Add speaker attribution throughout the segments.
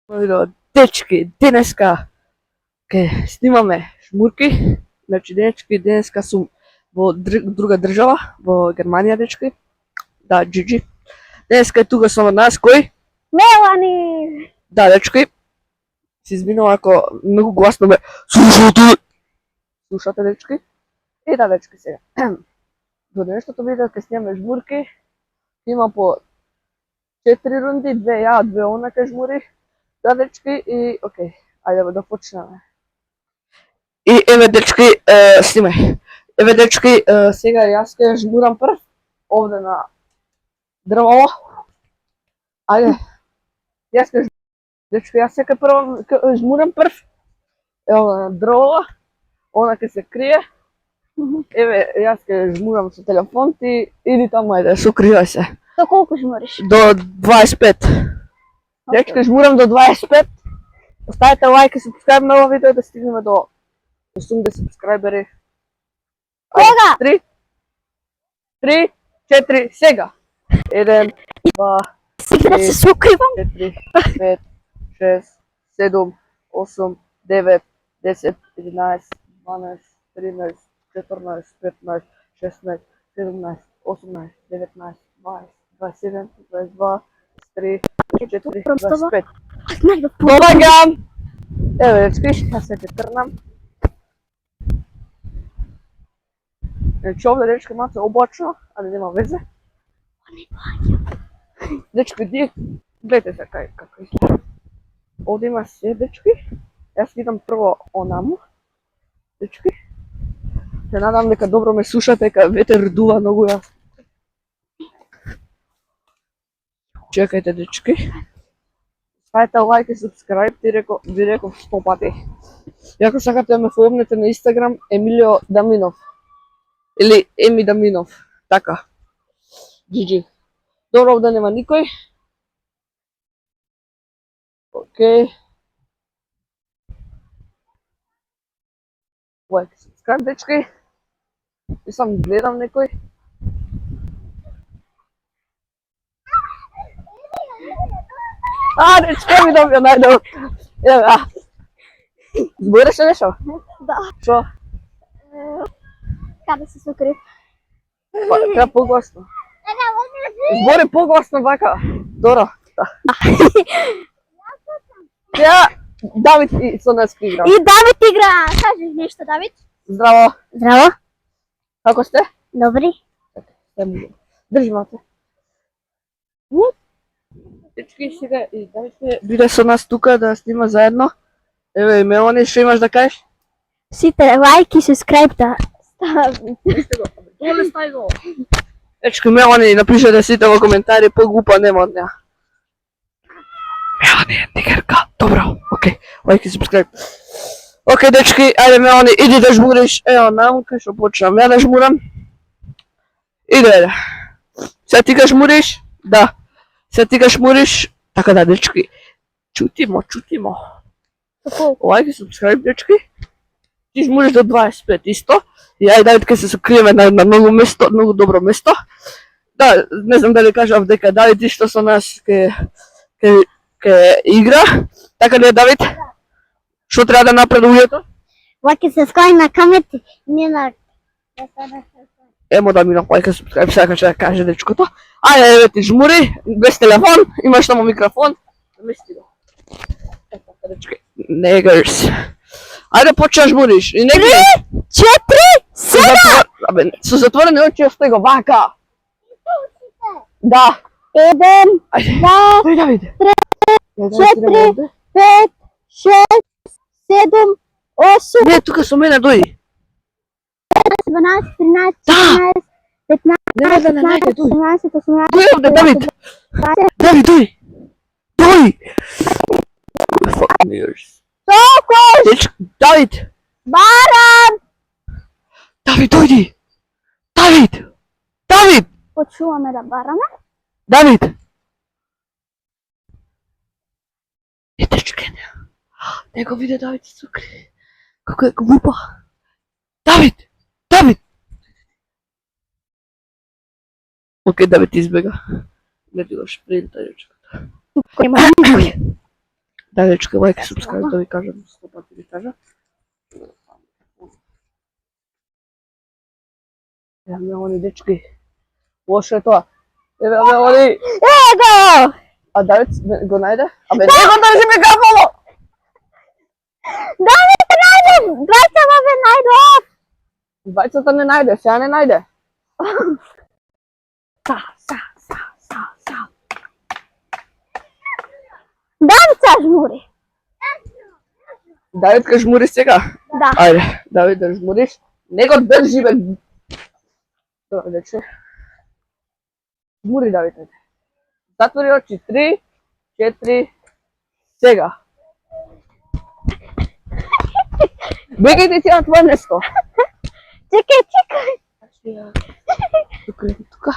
Speaker 1: Дечки, денеска ке снимаме жмурки. Значи дечки, денеска сум во друга држава, во Германија, дечки. Да, Джиджи. Денеска е тука со нас кој?
Speaker 2: Мелани!
Speaker 1: Да, дечки. Се извинувам ако многу гласно ме слушате. Слушате, дечки? И да, дечки, сега. Во денешното видео ке снимаме жмурки. Има по 4 рунди, 2 ја, 2 она ке жмури. Да, дечки, и окей, ајде да почнеме. И еве, дечки, снимај. Еве, дечки, сега јас ке жмурам прв, овде на дрвало. Ајде, јас ке жмурам, дечки, јас ке прво жмурам прв. Ево на дрвало, она ке се крие. Еве, јас ке жмурам со телефон, ти иди таму, ајде, сукривај се.
Speaker 2: До колку жмуриш?
Speaker 1: До 25. Дечки, жмурам до 25. Оставете лайк и субскрайб на ова видео да стигнеме до 80 субскрайбери.
Speaker 2: Кога?
Speaker 1: 3, 4, сега. 1, 2,
Speaker 2: Сега да се сукривам.
Speaker 1: 4, 5, 6, 7, 8, 9, 10, 11, 12, 13, 14, 15, 16, 17, 18, 19, 20, 27, 22, 23, 24, 25.
Speaker 2: Знај да
Speaker 1: Доаѓам! Еве, дечки, јас се трнам. Значи овде, дечки, малце облачно, али нема везе. Дечки, гледате се како изгледа. Овде има се, дечки. Јас видам прво онаму. Дечки. Се надам дека добро ме слушате, дека ветер дува многу јас. Чекајте, дечки. Ставете лайк и субскрайб, ви реков 100 пати. И ако сакате да ме фоловнете на Инстаграм, Емилио Даминов. Или Еми Даминов. Така. GG. Добро, овде нема никој. Окей. Лайк и субскрайб, дечки. И сам гледам некој. Дечки, ми добија најдобро. Еве, збореше нешто?
Speaker 2: Да.
Speaker 1: Шо?
Speaker 2: Каде се сукрив?
Speaker 1: Треба погласно. Збори погласно вака. Добро. Ја, Давид и со нас игра.
Speaker 2: И Давид игра. Кажеш нешто, Давид?
Speaker 1: Здраво.
Speaker 2: Здраво.
Speaker 1: Како сте?
Speaker 2: Добри.
Speaker 1: Држи мате. Дечки, сега и Давид ќе биде со нас тука да снима заедно. Еве, Мелани, што имаш да кажеш?
Speaker 2: Сите лайк и субскрайб да стави.
Speaker 1: Доле стај го. Дечки, Мелани, напишете сите во коментари, поглупа нема од неа. Мелани е тигерка. Добро, окей. Лайк и субскрайб. Окей, дечки, ајде Мелани, иди да жмуриш. Ево, нам, кај што почнам ја да жмурам. Иде, ајде. Се ти ка жмуриш? Да. Се ти ка жмуриш? Така да, дечки. Чутимо. Лайк и субскрайб, дечки. Ти жмуриш до 25 исто. И ајде, Давид ке се сокриеме на многу место, многу добро место. Да, не знам дали кажав дека Давид исто со нас ке игра. Така ли е, Давид? Што треба да направи луѓето?
Speaker 2: Лайк и субскрайб на камерите. Не на...
Speaker 1: Емо да ми на лайк и субскрайб, сега ќе каже дечкото. Ајде, еве ти жмури, без телефон, имаш само микрофон. Мести го. Ето, дечки. Негърс. Ајде, почнеш жмуриш.
Speaker 2: 3, 4, 7.
Speaker 1: Абе, со затворени очи остай го вака. Да.
Speaker 2: 1,
Speaker 1: Ајде.
Speaker 2: 2,
Speaker 1: Тој Давид.
Speaker 2: 4, 5, 6, 7, 8,
Speaker 1: Не, тука со мене дојди.
Speaker 2: 12, 13,
Speaker 1: Да.
Speaker 2: 14, 15,
Speaker 1: Нема да не најде, дојди.
Speaker 2: 17, 18,
Speaker 1: Дојди овде, Давид.
Speaker 2: 20.
Speaker 1: Давид, дојди. Дојди. Fucking ears.
Speaker 2: Сокош!
Speaker 1: Давид.
Speaker 2: Баран!
Speaker 1: Давид, дојди. Давид.
Speaker 2: Почуваме да бараме?
Speaker 1: Давид! Ете, чекай, не го виде Давид и сукри. Како е глупа. Давид! Окей, Давид избега. Гледи го шпринта, речката. Да, дечки, лайк и subscribe да ви кажам 100 пати ви кажа. Еве они дечки. Лошо е тоа. Еве они.
Speaker 2: Его!
Speaker 1: А Давид го најде? Абе не го држи ми капало.
Speaker 2: Давид најде! Двајцата ме најдов!
Speaker 1: Двајцата не најде, сега не најде.
Speaker 2: Са. Давид се жмури.
Speaker 1: Давид ка жмури сега.
Speaker 2: Да.
Speaker 1: Ајде, Давид да жмуриш. Не го држи бе. Добре, дече. Жмури Давид. Затвори очи. 3, 4, сега. Бегајте ти на твое место.
Speaker 2: Чекај.
Speaker 1: Тука.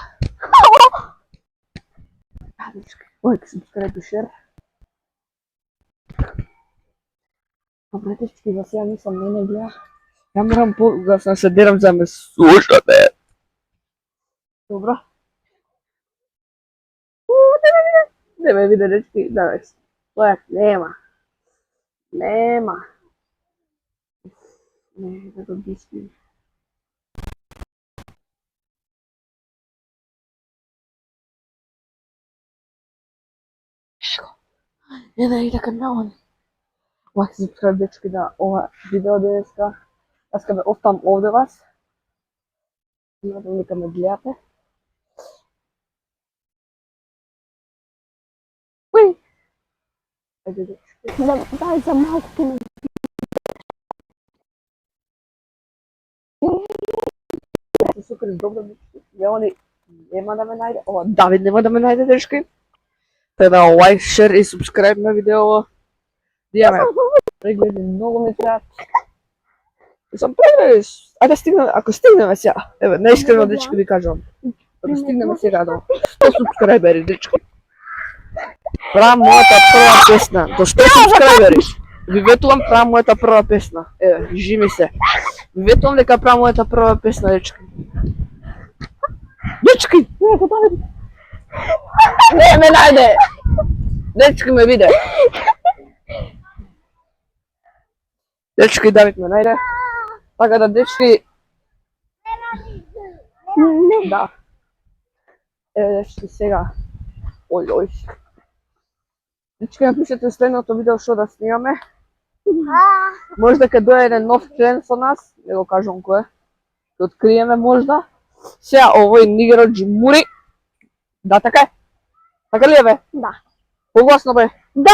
Speaker 1: Лайк, subscribe и share. Добре, дечки, за сега нисам мене гледа. Ја морам погасно се дерам за ме слушате. Добро. Не ме виде, дечки, давај. Лайк, нема. Не, да го дишни. И така мелани. Лайк, subscribe, дечки, на ова видео денеска. Јас ке ме оставам овде вас. Надам дека ме гледате. Уи! Ајде, дечки.
Speaker 2: Давид за малку кине.
Speaker 1: Се сукриш добро, дечки. Мелани нема да ме најде. Ова Давид нема да ме најде, дечки. Така да лайк, шер и subscribe на видео. Дијаме прегледи, многу ми требаат. Сам прегледи, ајде стигнеме, ако стигнеме сега. Еве, неискрено дечки ви кажувам. Ако стигнеме сега до 100 субскрајбери, дечки. Правам мојата прва песна. До 100 субскрајбери. Ви ветувам, правам мојата прва песна. Еве, жими се. Ви ветувам дека правам мојата прва песна, дечки. Дечки! Не ме најде! Дечки ме виде. Дечки, Давид ме најде. Така да, дечки... Да. Еве, дечки, сега. Ој. Дечки, напишете следното видео што да снимаме. Можда ќе дојде еден нов член со нас. Не го кажам кој е. Ќе откриеме можда. Сега, овој нигерот жмури. Да, така е? Така ли е, бе?
Speaker 2: Да.
Speaker 1: Погласно, бе.
Speaker 2: Да!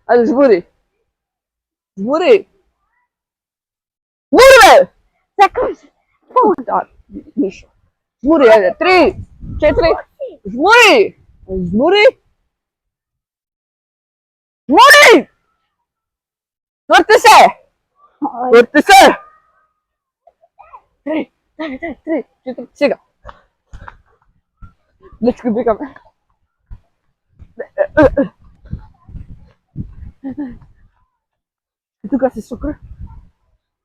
Speaker 1: Ајде, жмури. Жмури, бе!
Speaker 2: Сакам се.
Speaker 1: Да, ништо. Жмури, ајде. 3, 4, жмури! Жмури! Жмури! Тврти се! Тврти се! 3, 4, сега. Дечки, викаме. И тука си сукр.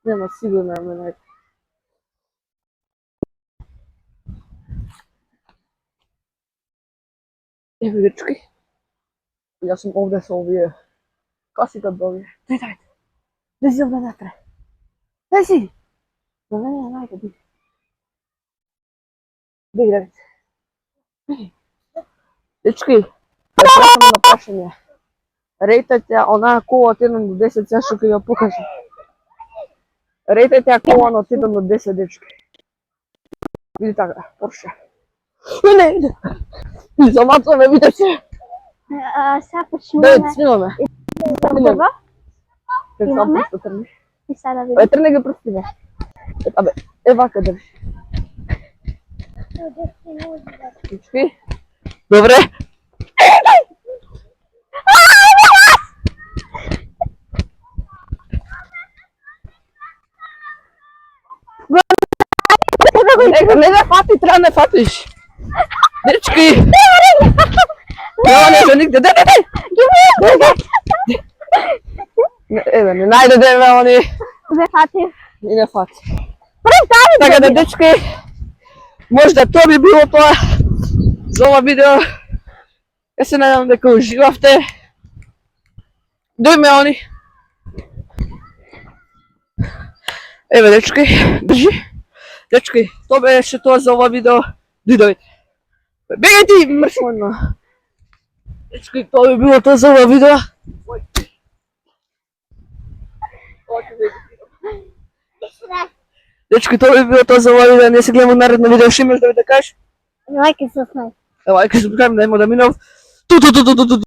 Speaker 1: Нема сигурно да ме најде. Еве, дечки. Јас сум овде со овие касите до овие. Дај. Лези овде натре. Лези! На мене не најде, биди. Биди, Давид. Дечки, прашам на прашање. Рейтајте онаа кола од 1 до 10, сега што ќе ја покажам. Рейтајте ја кола од 1 до 10, дечки. Види така, Порше. Не. Замацо ме, виде се.
Speaker 2: Сега почнуваме.
Speaker 1: Давид, снимаме.
Speaker 2: Прво.
Speaker 1: Како само просто трни.
Speaker 2: И сега видим.
Speaker 1: Трни ги прстиме. Абе, вака држи. Дечки. Добре. Не да фати, треба не фатиш. Дечки! Нема не за нигде, дай! Еве, не најде да они.
Speaker 2: Ве фатив.
Speaker 1: И не фати.
Speaker 2: Представи
Speaker 1: Така да, дечки, можда тоа би било тоа за ова видео. Јас се надевам дека уживавте. Дојме они. Еве, дечки, држи. Дечки, тоа беше тоа за ова видео. Дојдете. Бегај ти, мршмано. Дечки, тоа би било тоа за ова видео. Дечки, тоа би било тоа за ова видео. Не се гледаме наредно видео. Што имаш да ви да кажеш?
Speaker 2: Лайк и subscribe.
Speaker 1: Лайк и subscribe, да има да минав. Ту.